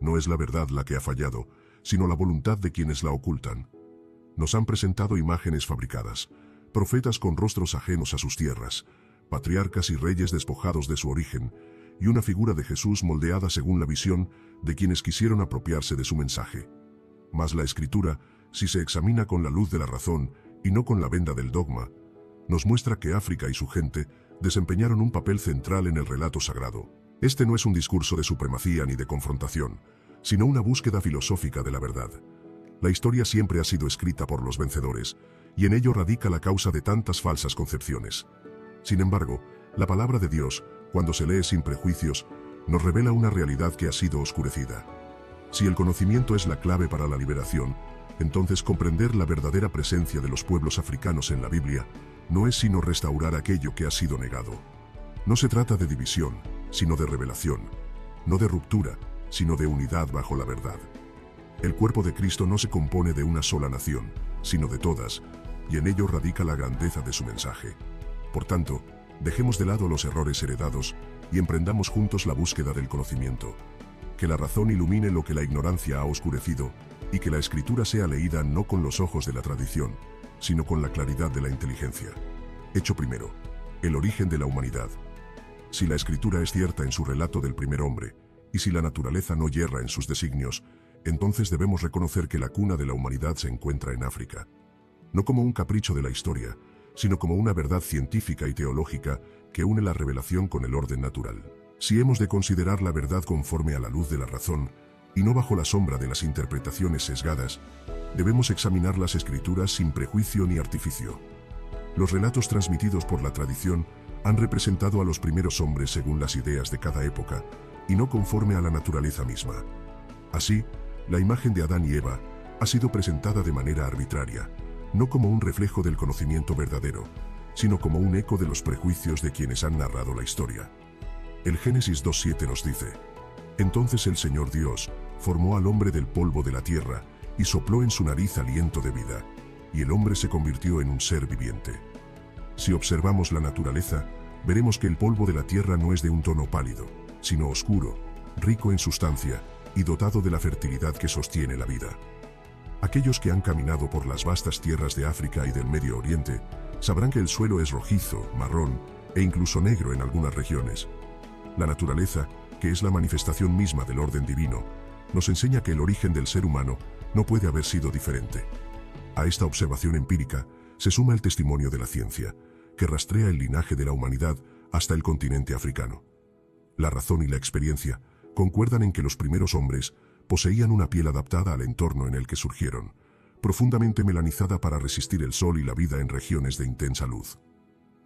No es la verdad la que ha fallado, sino la voluntad de quienes la ocultan. Nos han presentado imágenes fabricadas, profetas con rostros ajenos a sus tierras, patriarcas y reyes despojados de su origen, y una figura de Jesús moldeada según la visión de quienes quisieron apropiarse de su mensaje. Mas la Escritura, si se examina con la luz de la razón y no con la venda del dogma, nos muestra que África y su gente desempeñaron un papel central en el relato sagrado. Este no es un discurso de supremacía ni de confrontación, sino una búsqueda filosófica de la verdad. La historia siempre ha sido escrita por los vencedores, y en ello radica la causa de tantas falsas concepciones. Sin embargo, la palabra de Dios, cuando se lee sin prejuicios, nos revela una realidad que ha sido oscurecida. Si el conocimiento es la clave para la liberación, entonces comprender la verdadera presencia de los pueblos africanos en la Biblia no es sino restaurar aquello que ha sido negado. No se trata de división, sino de revelación, no de ruptura, sino de unidad bajo la verdad. El cuerpo de Cristo no se compone de una sola nación, sino de todas, y en ello radica la grandeza de su mensaje. Por tanto, dejemos de lado los errores heredados y emprendamos juntos la búsqueda del conocimiento. Que la razón ilumine lo que la ignorancia ha oscurecido, y que la Escritura sea leída no con los ojos de la tradición, sino con la claridad de la inteligencia. Hecho primero. El origen de la humanidad. Si la Escritura es cierta en su relato del primer hombre, y si la naturaleza no yerra en sus designios, entonces debemos reconocer que la cuna de la humanidad se encuentra en África. No como un capricho de la historia, sino como una verdad científica y teológica que une la revelación con el orden natural. Si hemos de considerar la verdad conforme a la luz de la razón, y no bajo la sombra de las interpretaciones sesgadas, debemos examinar las Escrituras sin prejuicio ni artificio. Los relatos transmitidos por la tradición han representado a los primeros hombres según las ideas de cada época, y no conforme a la naturaleza misma. Así, la imagen de Adán y Eva ha sido presentada de manera arbitraria, no como un reflejo del conocimiento verdadero, sino como un eco de los prejuicios de quienes han narrado la historia. El Génesis 2:7 nos dice: Entonces el Señor Dios formó al hombre del polvo de la tierra y sopló en su nariz aliento de vida, y el hombre se convirtió en un ser viviente. Si observamos la naturaleza, veremos que el polvo de la tierra no es de un tono pálido, sino oscuro, rico en sustancia y dotado de la fertilidad que sostiene la vida. Aquellos que han caminado por las vastas tierras de África y del Medio Oriente sabrán que el suelo es rojizo, marrón e incluso negro en algunas regiones. La naturaleza, que es la manifestación misma del orden divino, nos enseña que el origen del ser humano no puede haber sido diferente. A esta observación empírica se suma el testimonio de la ciencia, que rastrea el linaje de la humanidad hasta el continente africano. La razón y la experiencia concuerdan en que los primeros hombres poseían una piel adaptada al entorno en el que surgieron, profundamente melanizada para resistir el sol y la vida en regiones de intensa luz.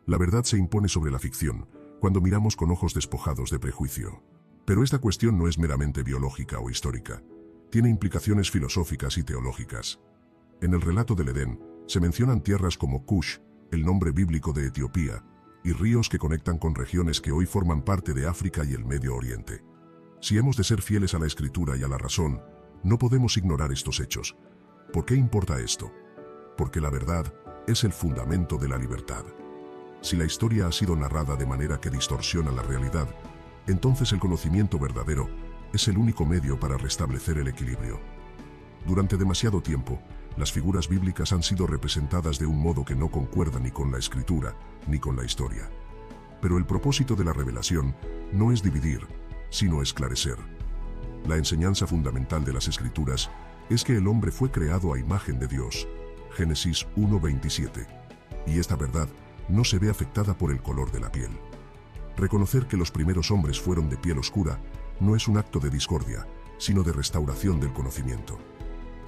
La verdad se impone sobre la ficción cuando miramos con ojos despojados de prejuicio. Pero esta cuestión no es meramente biológica o histórica. Tiene implicaciones filosóficas y teológicas. En el relato del Edén se mencionan tierras como Cush, el nombre bíblico de Etiopía, y ríos que conectan con regiones que hoy forman parte de África y el Medio Oriente. Si hemos de ser fieles a la Escritura y a la razón, no podemos ignorar estos hechos. ¿Por qué importa esto? Porque la verdad es el fundamento de la libertad. Si la historia ha sido narrada de manera que distorsiona la realidad, entonces el conocimiento verdadero es el único medio para restablecer el equilibrio. Durante demasiado tiempo, las figuras bíblicas han sido representadas de un modo que no concuerda ni con la Escritura, ni con la historia. Pero el propósito de la revelación no es dividir, sino esclarecer. La enseñanza fundamental de las Escrituras es que el hombre fue creado a imagen de Dios, Génesis 1:27, y esta verdad no se ve afectada por el color de la piel. Reconocer que los primeros hombres fueron de piel oscura no es un acto de discordia, sino de restauración del conocimiento.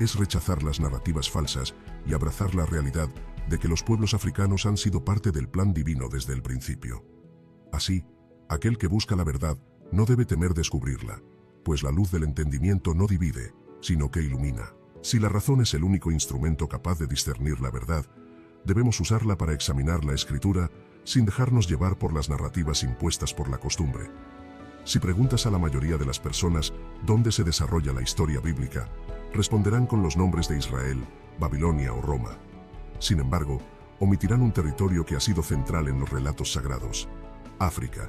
Es rechazar las narrativas falsas y abrazar la realidad de que los pueblos africanos han sido parte del plan divino desde el principio. Así, aquel que busca la verdad no debe temer descubrirla, pues la luz del entendimiento no divide, sino que ilumina. Si la razón es el único instrumento capaz de discernir la verdad, debemos usarla para examinar la Escritura sin dejarnos llevar por las narrativas impuestas por la costumbre. Si preguntas a la mayoría de las personas dónde se desarrolla la historia bíblica, responderán con los nombres de Israel, Babilonia o Roma. Sin embargo, omitirán un territorio que ha sido central en los relatos sagrados: África.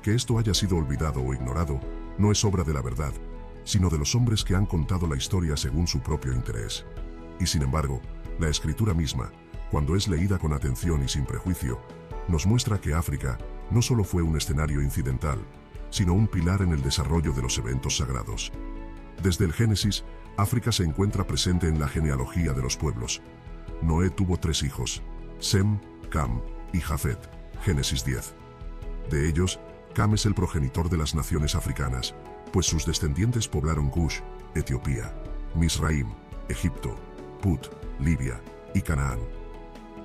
Que esto haya sido olvidado o ignorado no es obra de la verdad, sino de los hombres que han contado la historia según su propio interés. Y sin embargo, la escritura misma, cuando es leída con atención y sin prejuicio, nos muestra que África no solo fue un escenario incidental, sino un pilar en el desarrollo de los eventos sagrados. Desde el Génesis, África se encuentra presente en la genealogía de los pueblos. Noé tuvo 3 hijos, Sem, Cam y Jafet, Génesis 10. De ellos, Cam es el progenitor de las naciones africanas, pues sus descendientes poblaron Cush, Etiopía, Misraim, Egipto, Put, Libia y Canaán.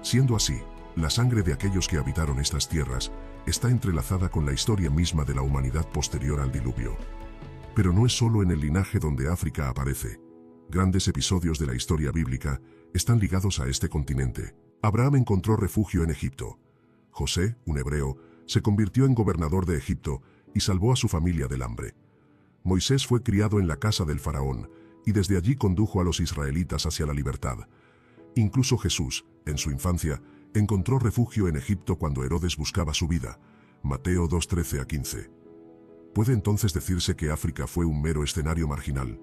Siendo así, la sangre de aquellos que habitaron estas tierras está entrelazada con la historia misma de la humanidad posterior al diluvio. Pero no es solo en el linaje donde África aparece. Grandes episodios de la historia bíblica están ligados a este continente. Abraham encontró refugio en Egipto. José, un hebreo, se convirtió en gobernador de Egipto y salvó a su familia del hambre. Moisés fue criado en la casa del faraón y desde allí condujo a los israelitas hacia la libertad. Incluso Jesús, en su infancia, encontró refugio en Egipto cuando Herodes buscaba su vida. Mateo 2:13-15. ¿Puede entonces decirse que África fue un mero escenario marginal?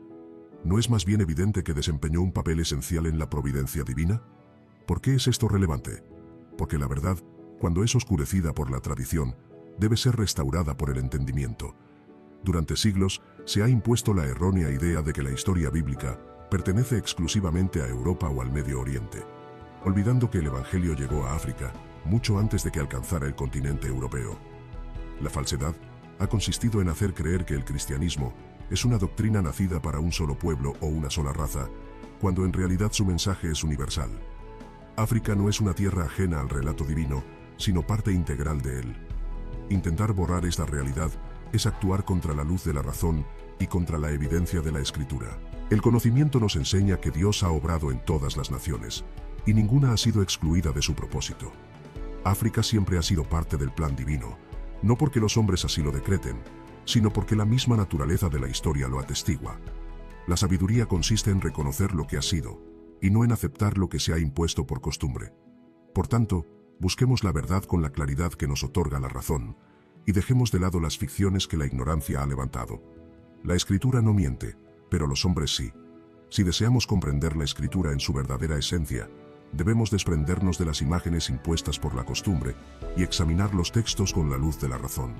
¿No es más bien evidente que desempeñó un papel esencial en la providencia divina? ¿Por qué es esto relevante? Porque la verdad, cuando es oscurecida por la tradición, debe ser restaurada por el entendimiento. Durante siglos, se ha impuesto la errónea idea de que la historia bíblica pertenece exclusivamente a Europa o al Medio Oriente, olvidando que el Evangelio llegó a África mucho antes de que alcanzara el continente europeo. La falsedad ha consistido en hacer creer que el cristianismo es una doctrina nacida para un solo pueblo o una sola raza, cuando en realidad su mensaje es universal. África no es una tierra ajena al relato divino, sino parte integral de él. Intentar borrar esta realidad es actuar contra la luz de la razón y contra la evidencia de la Escritura. El conocimiento nos enseña que Dios ha obrado en todas las naciones, y ninguna ha sido excluida de su propósito. África siempre ha sido parte del plan divino, no porque los hombres así lo decreten, sino porque la misma naturaleza de la historia lo atestigua. La sabiduría consiste en reconocer lo que ha sido, y no en aceptar lo que se ha impuesto por costumbre. Por tanto, busquemos la verdad con la claridad que nos otorga la razón, y dejemos de lado las ficciones que la ignorancia ha levantado. La Escritura no miente, pero los hombres sí. Si deseamos comprender la Escritura en su verdadera esencia, debemos desprendernos de las imágenes impuestas por la costumbre y examinar los textos con la luz de la razón.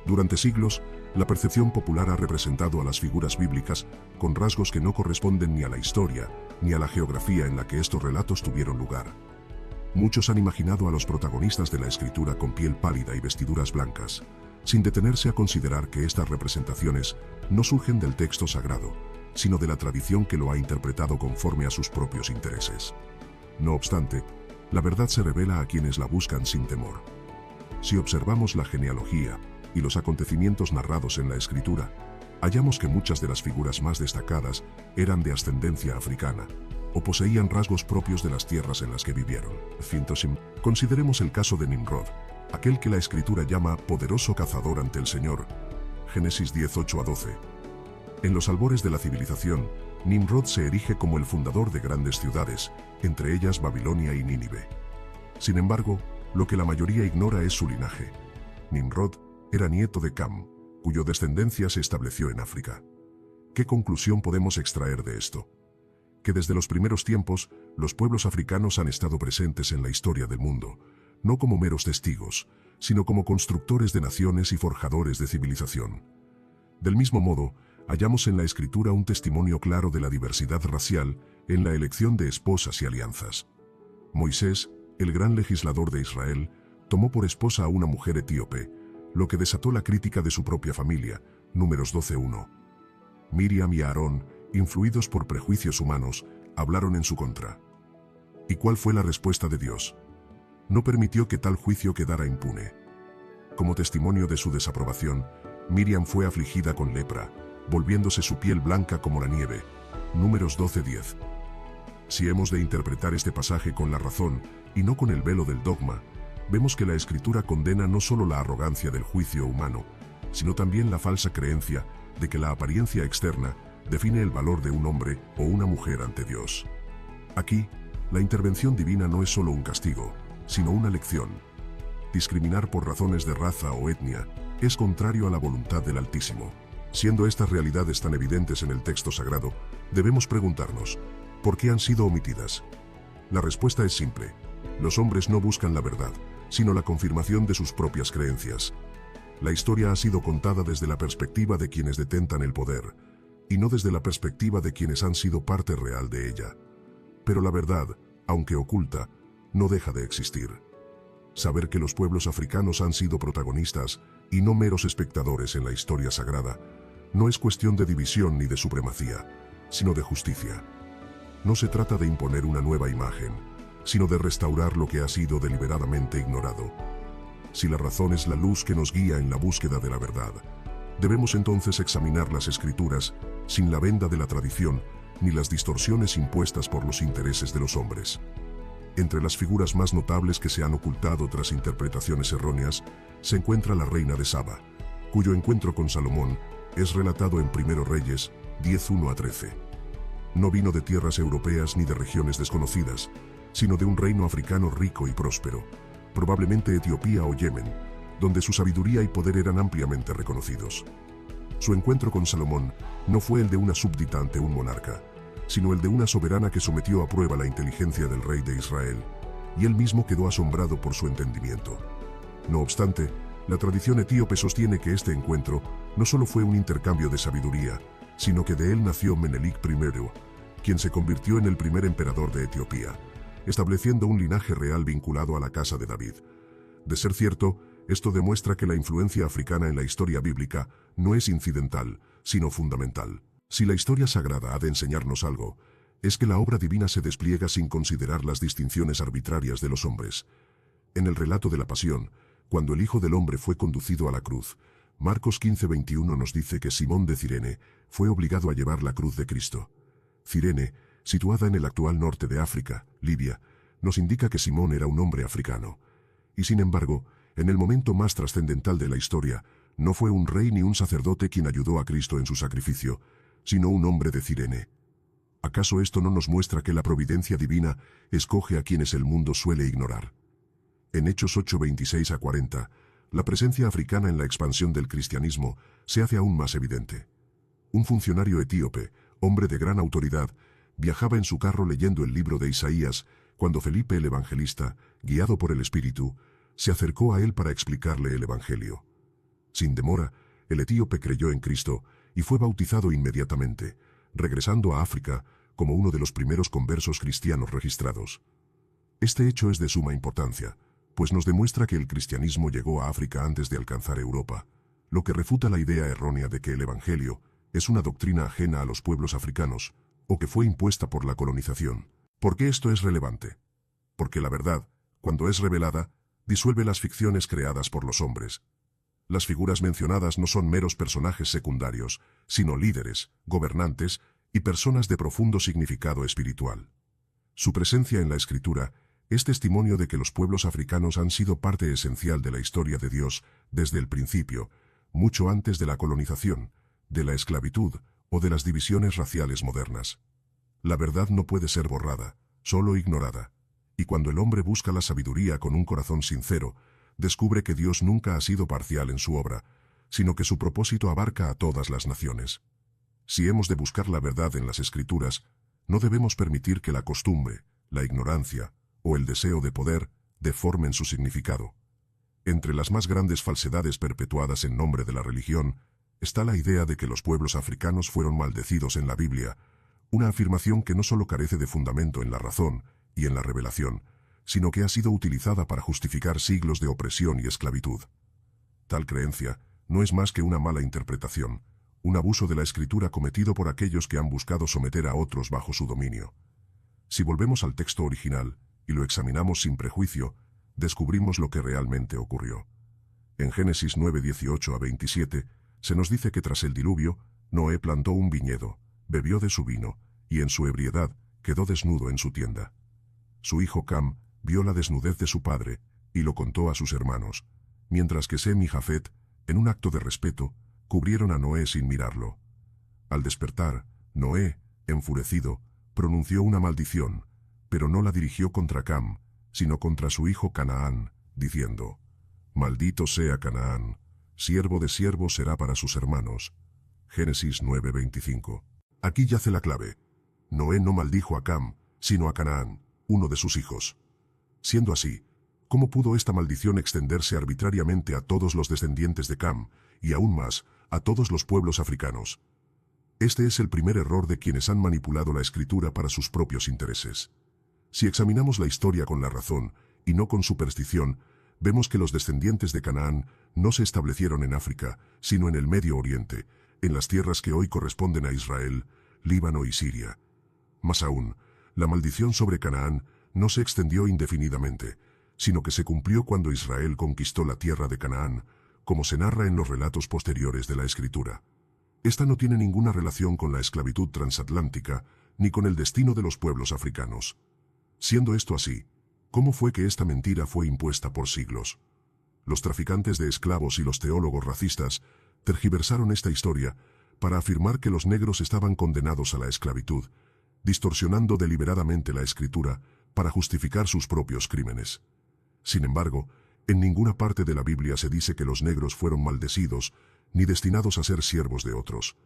Durante siglos, la percepción popular ha representado a las figuras bíblicas con rasgos que no corresponden ni a la historia ni a la geografía en la que estos relatos tuvieron lugar. Muchos han imaginado a los protagonistas de la Escritura con piel pálida y vestiduras blancas, sin detenerse a considerar que estas representaciones no surgen del texto sagrado, sino de la tradición que lo ha interpretado conforme a sus propios intereses. No obstante, la verdad se revela a quienes la buscan sin temor. Si observamos la genealogía y los acontecimientos narrados en la Escritura, hallamos que muchas de las figuras más destacadas eran de ascendencia africana, o poseían rasgos propios de las tierras en las que vivieron. Consideremos el caso de Nimrod, aquel que la Escritura llama poderoso cazador ante el Señor, Génesis 10:8-12. En los albores de la civilización, Nimrod se erige como el fundador de grandes ciudades, entre ellas Babilonia y Nínive. Sin embargo, lo que la mayoría ignora es su linaje. Nimrod era nieto de Cam, cuya descendencia se estableció en África. ¿Qué conclusión podemos extraer de esto? Que desde los primeros tiempos, los pueblos africanos han estado presentes en la historia del mundo, no como meros testigos, sino como constructores de naciones y forjadores de civilización. Del mismo modo, hallamos en la Escritura un testimonio claro de la diversidad racial en la elección de esposas y alianzas. Moisés, el gran legislador de Israel, tomó por esposa a una mujer etíope, lo que desató la crítica de su propia familia, Números 12:1. Miriam y Aarón, influidos por prejuicios humanos, hablaron en su contra. ¿Y cuál fue la respuesta de Dios? No permitió que tal juicio quedara impune. Como testimonio de su desaprobación, Miriam fue afligida con lepra, volviéndose su piel blanca como la nieve. Números 12:10. Si hemos de interpretar este pasaje con la razón y no con el velo del dogma, vemos que la Escritura condena no solo la arrogancia del juicio humano, sino también la falsa creencia de que la apariencia externa define el valor de un hombre o una mujer ante Dios. Aquí, la intervención divina no es solo un castigo, sino una lección. Discriminar por razones de raza o etnia es contrario a la voluntad del Altísimo. Siendo estas realidades tan evidentes en el texto sagrado, debemos preguntarnos, ¿por qué han sido omitidas? La respuesta es simple. Los hombres no buscan la verdad, sino la confirmación de sus propias creencias. La historia ha sido contada desde la perspectiva de quienes detentan el poder, y no desde la perspectiva de quienes han sido parte real de ella. Pero la verdad, aunque oculta, no deja de existir. Saber que los pueblos africanos han sido protagonistas y no meros espectadores en la historia sagrada, no es cuestión de división ni de supremacía, sino de justicia. No se trata de imponer una nueva imagen, sino de restaurar lo que ha sido deliberadamente ignorado. Si la razón es la luz que nos guía en la búsqueda de la verdad, debemos entonces examinar las Escrituras sin la venda de la tradición ni las distorsiones impuestas por los intereses de los hombres. Entre las figuras más notables que se han ocultado tras interpretaciones erróneas, se encuentra la reina de Saba, cuyo encuentro con Salomón es relatado en 1 Reyes 10:1-13. No vino de tierras europeas ni de regiones desconocidas, sino de un reino africano rico y próspero, probablemente Etiopía o Yemen, donde su sabiduría y poder eran ampliamente reconocidos. Su encuentro con Salomón no fue el de una súbdita ante un monarca, sino el de una soberana que sometió a prueba la inteligencia del rey de Israel, y él mismo quedó asombrado por su entendimiento. No obstante, la tradición etíope sostiene que este encuentro no solo fue un intercambio de sabiduría, sino que de él nació Menelik I, quien se convirtió en el primer emperador de Etiopía, estableciendo un linaje real vinculado a la casa de David. De ser cierto, esto demuestra que la influencia africana en la historia bíblica no es incidental, sino fundamental. Si la historia sagrada ha de enseñarnos algo, es que la obra divina se despliega sin considerar las distinciones arbitrarias de los hombres. En el relato de la Pasión, cuando el Hijo del Hombre fue conducido a la cruz, Marcos 15:21 nos dice que Simón de Cirene fue obligado a llevar la cruz de Cristo. Cirene, situada en el actual norte de África, Libia, nos indica que Simón era un hombre africano. Y sin embargo, en el momento más trascendental de la historia, no fue un rey ni un sacerdote quien ayudó a Cristo en su sacrificio, sino un hombre de Cirene. ¿Acaso esto no nos muestra que la providencia divina escoge a quienes el mundo suele ignorar? En Hechos 8:26-40, la presencia africana en la expansión del cristianismo se hace aún más evidente. Un funcionario etíope, hombre de gran autoridad, viajaba en su carro leyendo el libro de Isaías, cuando Felipe el Evangelista, guiado por el Espíritu, se acercó a él para explicarle el Evangelio. Sin demora, el etíope creyó en Cristo y fue bautizado inmediatamente, regresando a África como uno de los primeros conversos cristianos registrados. Este hecho es de suma importancia, pues nos demuestra que el cristianismo llegó a África antes de alcanzar Europa, lo que refuta la idea errónea de que el Evangelio es una doctrina ajena a los pueblos africanos, o que fue impuesta por la colonización. ¿Por qué esto es relevante? Porque la verdad, cuando es revelada, disuelve las ficciones creadas por los hombres. Las figuras mencionadas no son meros personajes secundarios, sino líderes, gobernantes y personas de profundo significado espiritual. Su presencia en la Escritura es testimonio de que los pueblos africanos han sido parte esencial de la historia de Dios desde el principio, mucho antes de la colonización, de la esclavitud o de las divisiones raciales modernas. La verdad no puede ser borrada, solo ignorada. Y cuando el hombre busca la sabiduría con un corazón sincero, descubre que Dios nunca ha sido parcial en su obra, sino que su propósito abarca a todas las naciones. Si hemos de buscar la verdad en las Escrituras, no debemos permitir que la costumbre, la ignorancia o el deseo de poder deformen su significado. Entre las más grandes falsedades perpetuadas en nombre de la religión, está la idea de que los pueblos africanos fueron maldecidos en la Biblia, una afirmación que no solo carece de fundamento en la razón y en la revelación, sino que ha sido utilizada para justificar siglos de opresión y esclavitud. Tal creencia no es más que una mala interpretación, un abuso de la Escritura cometido por aquellos que han buscado someter a otros bajo su dominio. Si volvemos al texto original y lo examinamos sin prejuicio, descubrimos lo que realmente ocurrió. En Génesis 9:18-27, se nos dice que tras el diluvio, Noé plantó un viñedo, bebió de su vino, y en su ebriedad quedó desnudo en su tienda. Su hijo Cam vio la desnudez de su padre y lo contó a sus hermanos, mientras que Sem y Jafet, en un acto de respeto, cubrieron a Noé sin mirarlo. Al despertar, Noé, enfurecido, pronunció una maldición, pero no la dirigió contra Cam, sino contra su hijo Canaán, diciendo: «Maldito sea Canaán, siervo de siervos será para sus hermanos». Génesis 9:25. Aquí yace la clave. Noé no maldijo a Cam, sino a Canaán, uno de sus hijos. Siendo así, ¿cómo pudo esta maldición extenderse arbitrariamente a todos los descendientes de Cam, y aún más, a todos los pueblos africanos? Este es el primer error de quienes han manipulado la escritura para sus propios intereses. Si examinamos la historia con la razón, y no con superstición, vemos que los descendientes de Canaán no se establecieron en África, sino en el Medio Oriente, en las tierras que hoy corresponden a Israel, Líbano y Siria. Más aún, la maldición sobre Canaán no se extendió indefinidamente, sino que se cumplió cuando Israel conquistó la tierra de Canaán, como se narra en los relatos posteriores de la Escritura. Esta no tiene ninguna relación con la esclavitud transatlántica, ni con el destino de los pueblos africanos. Siendo esto así, ¿cómo fue que esta mentira fue impuesta por siglos? Los traficantes de esclavos y los teólogos racistas tergiversaron esta historia para afirmar que los negros estaban condenados a la esclavitud, distorsionando deliberadamente la escritura para justificar sus propios crímenes. Sin embargo, en ninguna parte de la Biblia se dice que los negros fueron maldecidos ni destinados a ser siervos de otros.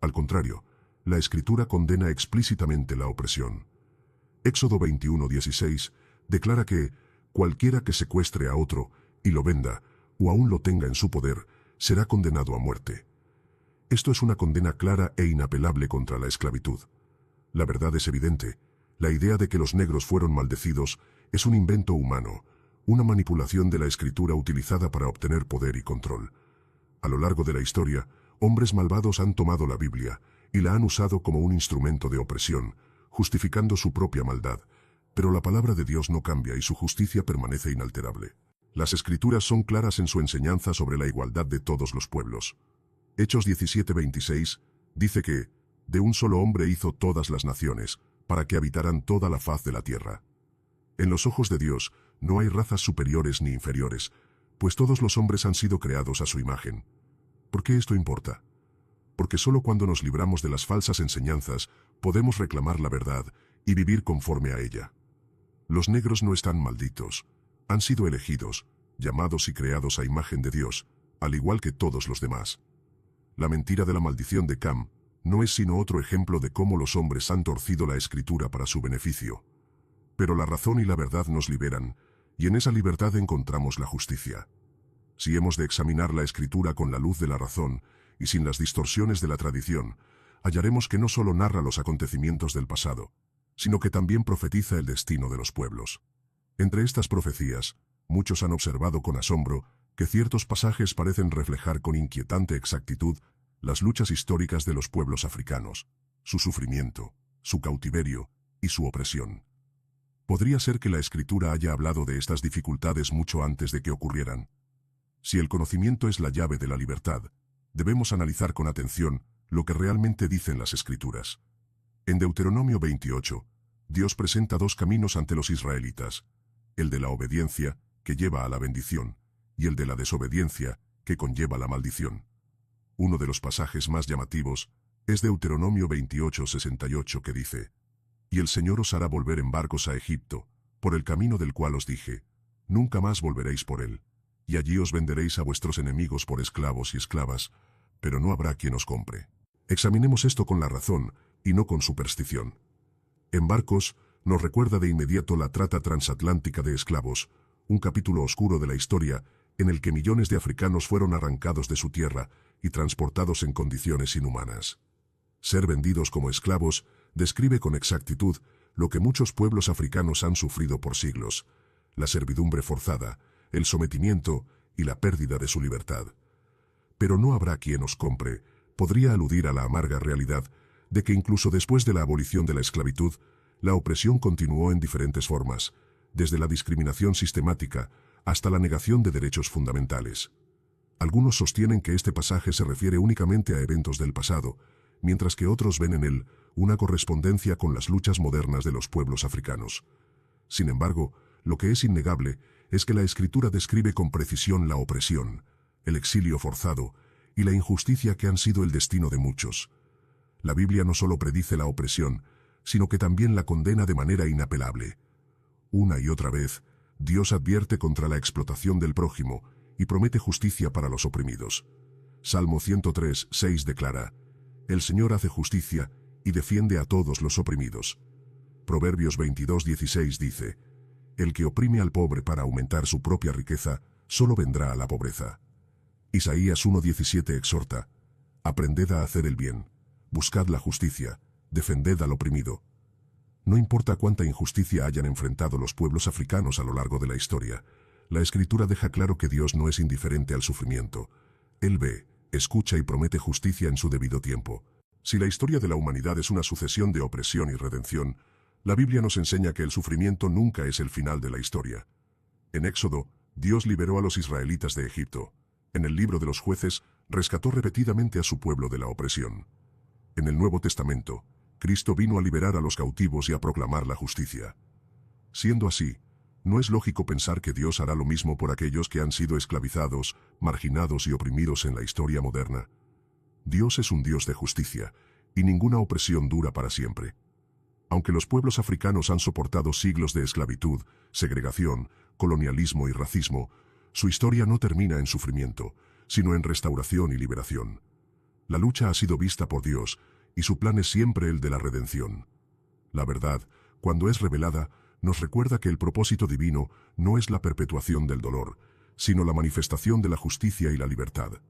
Al contrario, la Escritura condena explícitamente la opresión. Éxodo 21:16 declara que cualquiera que secuestre a otro y lo venda, o aún lo tenga en su poder, será condenado a muerte. Esto es una condena clara e inapelable contra la esclavitud. La verdad es evidente. La idea de que los negros fueron maldecidos es un invento humano, una manipulación de la escritura utilizada para obtener poder y control. A lo largo de la historia, hombres malvados han tomado la Biblia y la han usado como un instrumento de opresión, justificando su propia maldad, pero la palabra de Dios no cambia y su justicia permanece inalterable. Las Escrituras son claras en su enseñanza sobre la igualdad de todos los pueblos. Hechos 17:26 dice que, de un solo hombre hizo todas las naciones, para que habitaran toda la faz de la tierra. En los ojos de Dios no hay razas superiores ni inferiores, pues todos los hombres han sido creados a su imagen. ¿Por qué esto importa? Porque solo cuando nos libramos de las falsas enseñanzas podemos reclamar la verdad y vivir conforme a ella. Los negros no están malditos, han sido elegidos, llamados y creados a imagen de Dios, al igual que todos los demás. La mentira de la maldición de Cam no es sino otro ejemplo de cómo los hombres han torcido la escritura para su beneficio. Pero la razón y la verdad nos liberan, y en esa libertad encontramos la justicia. Si hemos de examinar la escritura con la luz de la razón y sin las distorsiones de la tradición, hallaremos que no solo narra los acontecimientos del pasado, sino que también profetiza el destino de los pueblos. Entre estas profecías, muchos han observado con asombro que ciertos pasajes parecen reflejar con inquietante exactitud las luchas históricas de los pueblos africanos, su sufrimiento, su cautiverio y su opresión. Podría ser que la Escritura haya hablado de estas dificultades mucho antes de que ocurrieran. Si el conocimiento es la llave de la libertad, debemos analizar con atención lo que realmente dicen las Escrituras. En Deuteronomio 28, Dios presenta dos caminos ante los israelitas, el de la obediencia, que lleva a la bendición, y el de la desobediencia, que conlleva la maldición. Uno de los pasajes más llamativos es Deuteronomio 28:68, que dice: «Y el Señor os hará volver en barcos a Egipto, por el camino del cual os dije, nunca más volveréis por él, y allí os venderéis a vuestros enemigos por esclavos y esclavas, pero no habrá quien os compre». Examinemos esto con la razón y no con superstición. En barcos, nos recuerda de inmediato la trata transatlántica de esclavos, un capítulo oscuro de la historia en el que millones de africanos fueron arrancados de su tierra y transportados en condiciones inhumanas. Ser vendidos como esclavos describe con exactitud lo que muchos pueblos africanos han sufrido por siglos: la servidumbre forzada, el sometimiento y la pérdida de su libertad. Pero no habrá quien os compre podría aludir a la amarga realidad de que incluso después de la abolición de la esclavitud, la opresión continuó en diferentes formas, desde la discriminación sistemática hasta la negación de derechos fundamentales. Algunos sostienen que este pasaje se refiere únicamente a eventos del pasado, mientras que otros ven en él una correspondencia con las luchas modernas de los pueblos africanos. Sin embargo, lo que es innegable es que la Escritura describe con precisión la opresión, el exilio forzado y la injusticia que han sido el destino de muchos. La Biblia no solo predice la opresión, sino que también la condena de manera inapelable. Una y otra vez, Dios advierte contra la explotación del prójimo y promete justicia para los oprimidos. Salmo 103:6 declara: El Señor hace justicia y defiende a todos los oprimidos. Proverbios 22:16 dice: el que oprime al pobre para aumentar su propia riqueza, solo vendrá a la pobreza. Isaías 1:17 exhorta: aprended a hacer el bien, buscad la justicia, defended al oprimido. No importa cuánta injusticia hayan enfrentado los pueblos africanos a lo largo de la historia, la Escritura deja claro que Dios no es indiferente al sufrimiento. Él ve, escucha y promete justicia en su debido tiempo. Si la historia de la humanidad es una sucesión de opresión y redención, la Biblia nos enseña que el sufrimiento nunca es el final de la historia. En Éxodo, Dios liberó a los israelitas de Egipto. En el libro de los Jueces, rescató repetidamente a su pueblo de la opresión. En el Nuevo Testamento, Cristo vino a liberar a los cautivos y a proclamar la justicia. Siendo así, no es lógico pensar que Dios hará lo mismo por aquellos que han sido esclavizados, marginados y oprimidos en la historia moderna. Dios es un Dios de justicia, y ninguna opresión dura para siempre. Aunque los pueblos africanos han soportado siglos de esclavitud, segregación, colonialismo y racismo, su historia no termina en sufrimiento, sino en restauración y liberación. La lucha ha sido vista por Dios, y su plan es siempre el de la redención. La verdad, cuando es revelada, nos recuerda que el propósito divino no es la perpetuación del dolor, sino la manifestación de la justicia y la libertad.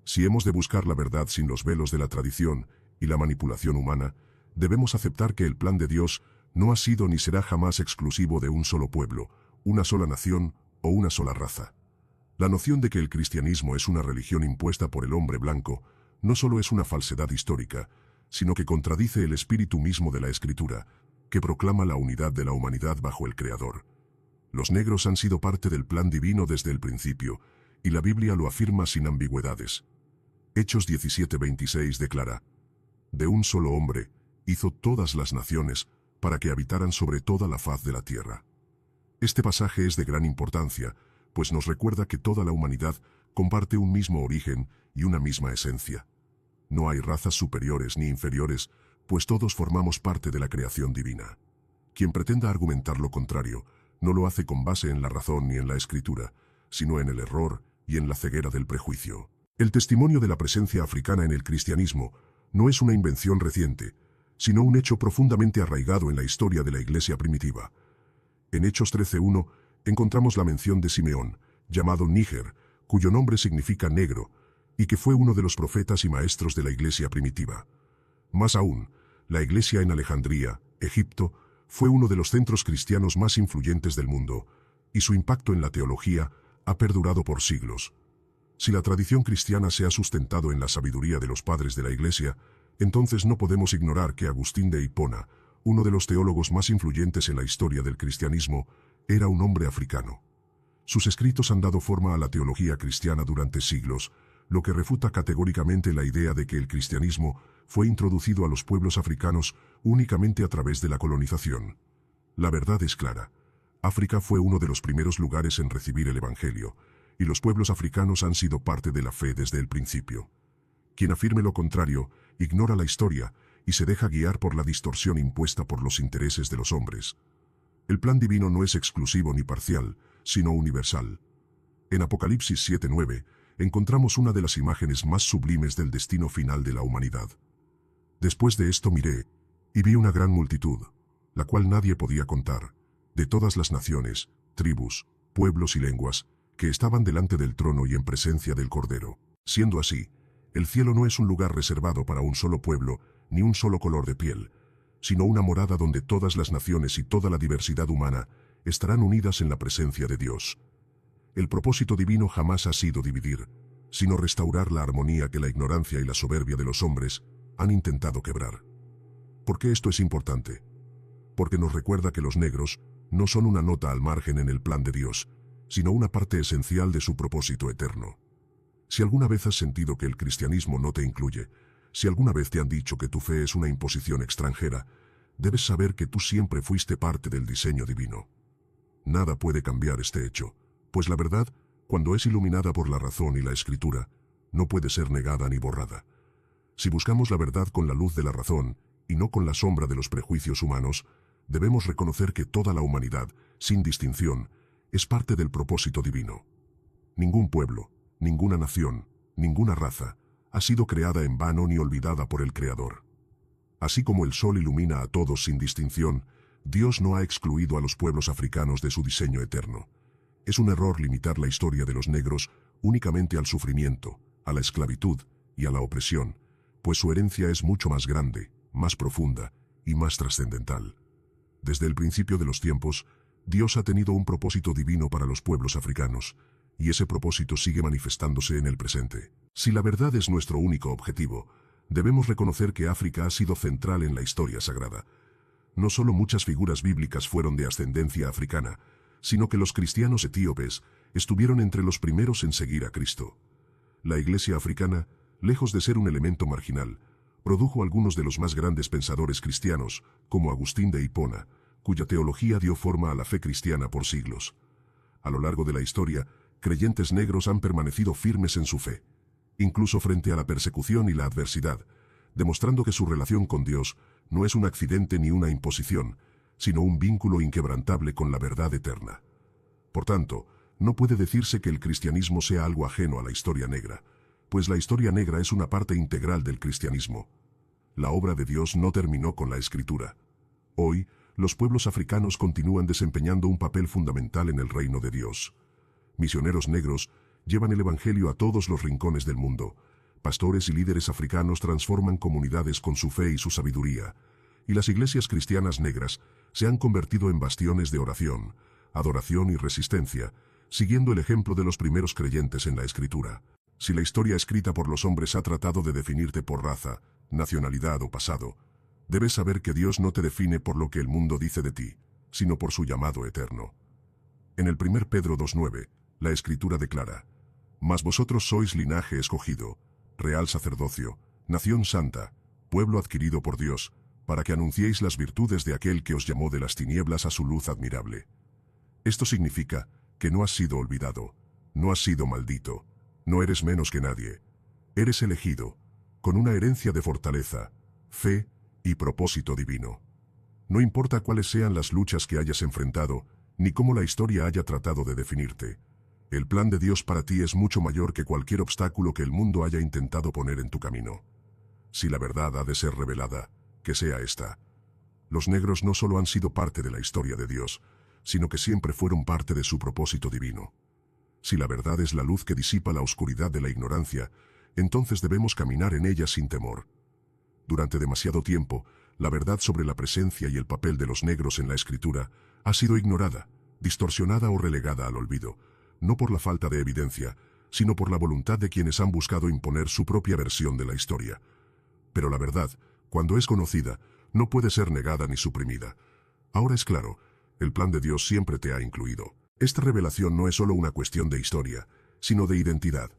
Si hemos de buscar la verdad sin los velos de la tradición y la manipulación humana, debemos aceptar que el plan de Dios no ha sido ni será jamás exclusivo de un solo pueblo, una sola nación o una sola raza. La noción de que el cristianismo es una religión impuesta por el hombre blanco no solo es una falsedad histórica, sino que contradice el espíritu mismo de la Escritura, que proclama la unidad de la humanidad bajo el Creador. Los negros han sido parte del plan divino desde el principio, y la Biblia lo afirma sin ambigüedades. Hechos 17:26 declara: de un solo hombre hizo todas las naciones para que habitaran sobre toda la faz de la tierra. Este pasaje es de gran importancia, pues nos recuerda que toda la humanidad comparte un mismo origen y una misma esencia. No hay razas superiores ni inferiores, pues todos formamos parte de la creación divina. Quien pretenda argumentar lo contrario, no lo hace con base en la razón ni en la Escritura, sino en el error y en la ceguera del prejuicio. El testimonio de la presencia africana en el cristianismo no es una invención reciente, sino un hecho profundamente arraigado en la historia de la Iglesia primitiva. En Hechos 13:1 encontramos la mención de Simeón, llamado Níger, cuyo nombre significa negro, y que fue uno de los profetas y maestros de la Iglesia primitiva. Más aún, la Iglesia en Alejandría, Egipto, fue uno de los centros cristianos más influyentes del mundo, y su impacto en la teología ha perdurado por siglos. Si la tradición cristiana se ha sustentado en la sabiduría de los padres de la Iglesia, entonces no podemos ignorar que Agustín de Hipona, uno de los teólogos más influyentes en la historia del cristianismo, era un hombre africano. Sus escritos han dado forma a la teología cristiana durante siglos, lo que refuta categóricamente la idea de que el cristianismo fue introducido a los pueblos africanos únicamente a través de la colonización. La verdad es clara. África fue uno de los primeros lugares en recibir el Evangelio, y los pueblos africanos han sido parte de la fe desde el principio. Quien afirme lo contrario, ignora la historia y se deja guiar por la distorsión impuesta por los intereses de los hombres. El plan divino no es exclusivo ni parcial, sino universal. En Apocalipsis 7:9, encontramos una de las imágenes más sublimes del destino final de la humanidad. Después de esto miré, y vi una gran multitud, la cual nadie podía contar, de todas las naciones, tribus, pueblos y lenguas, que estaban delante del trono y en presencia del Cordero. Siendo así, el cielo no es un lugar reservado para un solo pueblo, ni un solo color de piel, sino una morada donde todas las naciones y toda la diversidad humana estarán unidas en la presencia de Dios. El propósito divino jamás ha sido dividir, sino restaurar la armonía que la ignorancia y la soberbia de los hombres han intentado quebrar. ¿Por qué esto es importante? Porque nos recuerda que los negros no son una nota al margen en el plan de Dios, sino una parte esencial de su propósito eterno. Si alguna vez has sentido que el cristianismo no te incluye, si alguna vez te han dicho que tu fe es una imposición extranjera, debes saber que tú siempre fuiste parte del diseño divino. Nada puede cambiar este hecho, pues la verdad, cuando es iluminada por la razón y la Escritura, no puede ser negada ni borrada. Si buscamos la verdad con la luz de la razón, y no con la sombra de los prejuicios humanos, debemos reconocer que toda la humanidad, sin distinción, es parte del propósito divino. Ningún pueblo, ninguna nación, ninguna raza, ha sido creada en vano ni olvidada por el Creador. Así como el sol ilumina a todos sin distinción, Dios no ha excluido a los pueblos africanos de su diseño eterno. Es un error limitar la historia de los negros únicamente al sufrimiento, a la esclavitud y a la opresión, pues su herencia es mucho más grande, más profunda y más trascendental. Desde el principio de los tiempos, Dios ha tenido un propósito divino para los pueblos africanos, y ese propósito sigue manifestándose en el presente. Si la verdad es nuestro único objetivo, debemos reconocer que África ha sido central en la historia sagrada. No solo muchas figuras bíblicas fueron de ascendencia africana, sino que los cristianos etíopes estuvieron entre los primeros en seguir a Cristo. La Iglesia africana, lejos de ser un elemento marginal, produjo algunos de los más grandes pensadores cristianos, como Agustín de Hipona, cuya teología dio forma a la fe cristiana por siglos. A lo largo de la historia, creyentes negros han permanecido firmes en su fe, incluso frente a la persecución y la adversidad, demostrando que su relación con Dios no es un accidente ni una imposición, sino un vínculo inquebrantable con la verdad eterna. Por tanto, no puede decirse que el cristianismo sea algo ajeno a la historia negra, pues la historia negra es una parte integral del cristianismo. La obra de Dios no terminó con la Escritura. Hoy, los pueblos africanos continúan desempeñando un papel fundamental en el reino de Dios. Misioneros negros llevan el Evangelio a todos los rincones del mundo. Pastores y líderes africanos transforman comunidades con su fe y su sabiduría, y las iglesias cristianas negras se han convertido en bastiones de oración, adoración y resistencia, siguiendo el ejemplo de los primeros creyentes en la Escritura. Si la historia escrita por los hombres ha tratado de definirte por raza, nacionalidad o pasado, debes saber que Dios no te define por lo que el mundo dice de ti, sino por su llamado eterno. En el 1 Pedro 2:9, la Escritura declara: «Mas vosotros sois linaje escogido, real sacerdocio, nación santa, pueblo adquirido por Dios, para que anunciéis las virtudes de aquel que os llamó de las tinieblas a su luz admirable». Esto significa que no has sido olvidado, no has sido maldito, no eres menos que nadie. Eres elegido, con una herencia de fortaleza, fe y propósito divino. No importa cuáles sean las luchas que hayas enfrentado, ni cómo la historia haya tratado de definirte. El plan de Dios para ti es mucho mayor que cualquier obstáculo que el mundo haya intentado poner en tu camino. Si la verdad ha de ser revelada, que sea esta. Los negros no solo han sido parte de la historia de Dios, sino que siempre fueron parte de su propósito divino. Si la verdad es la luz que disipa la oscuridad de la ignorancia, entonces debemos caminar en ella sin temor. Durante demasiado tiempo, la verdad sobre la presencia y el papel de los negros en la Escritura ha sido ignorada, distorsionada o relegada al olvido, no por la falta de evidencia, sino por la voluntad de quienes han buscado imponer su propia versión de la historia. Pero la verdad, cuando es conocida, no puede ser negada ni suprimida. Ahora es claro, el plan de Dios siempre te ha incluido. Esta revelación no es solo una cuestión de historia, sino de identidad.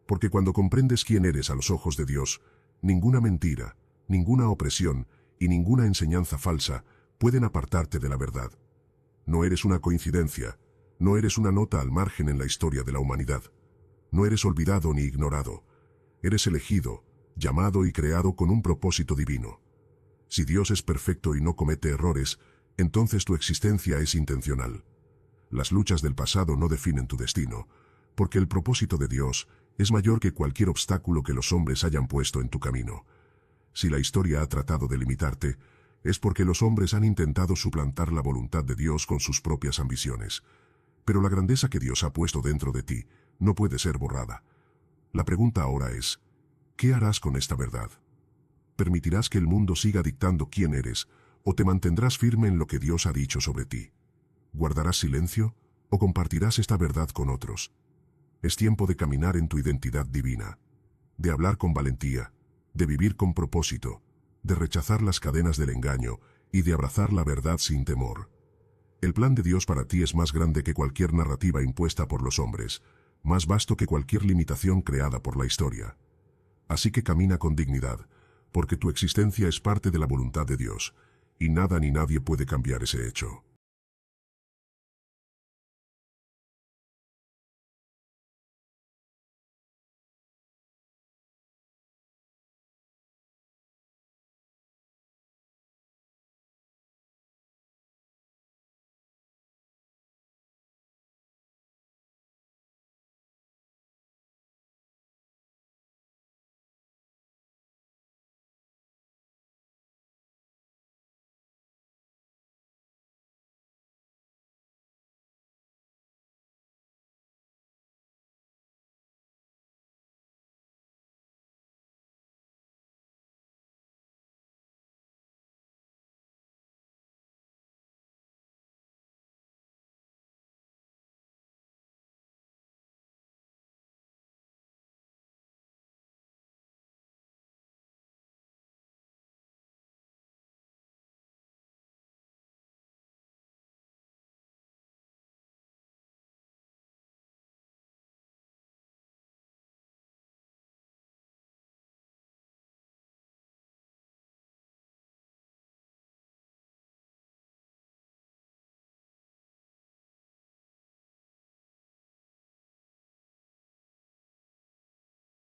Porque cuando comprendes quién eres a los ojos de Dios, ninguna mentira, ninguna opresión y ninguna enseñanza falsa pueden apartarte de la verdad. No eres una coincidencia, no eres una nota al margen en la historia de la humanidad. No eres olvidado ni ignorado. Eres elegido, llamado y creado con un propósito divino. Si Dios es perfecto y no comete errores, entonces tu existencia es intencional. Las luchas del pasado no definen tu destino, porque el propósito de Dios es mayor que cualquier obstáculo que los hombres hayan puesto en tu camino. Si la historia ha tratado de limitarte, es porque los hombres han intentado suplantar la voluntad de Dios con sus propias ambiciones. Pero la grandeza que Dios ha puesto dentro de ti no puede ser borrada. La pregunta ahora es, ¿qué harás con esta verdad? ¿Permitirás que el mundo siga dictando quién eres, o te mantendrás firme en lo que Dios ha dicho sobre ti? ¿Guardarás silencio, o compartirás esta verdad con otros? Es tiempo de caminar en tu identidad divina, de hablar con valentía, de vivir con propósito, de rechazar las cadenas del engaño y de abrazar la verdad sin temor. El plan de Dios para ti es más grande que cualquier narrativa impuesta por los hombres, más vasto que cualquier limitación creada por la historia. Así que camina con dignidad, porque tu existencia es parte de la voluntad de Dios, y nada ni nadie puede cambiar ese hecho.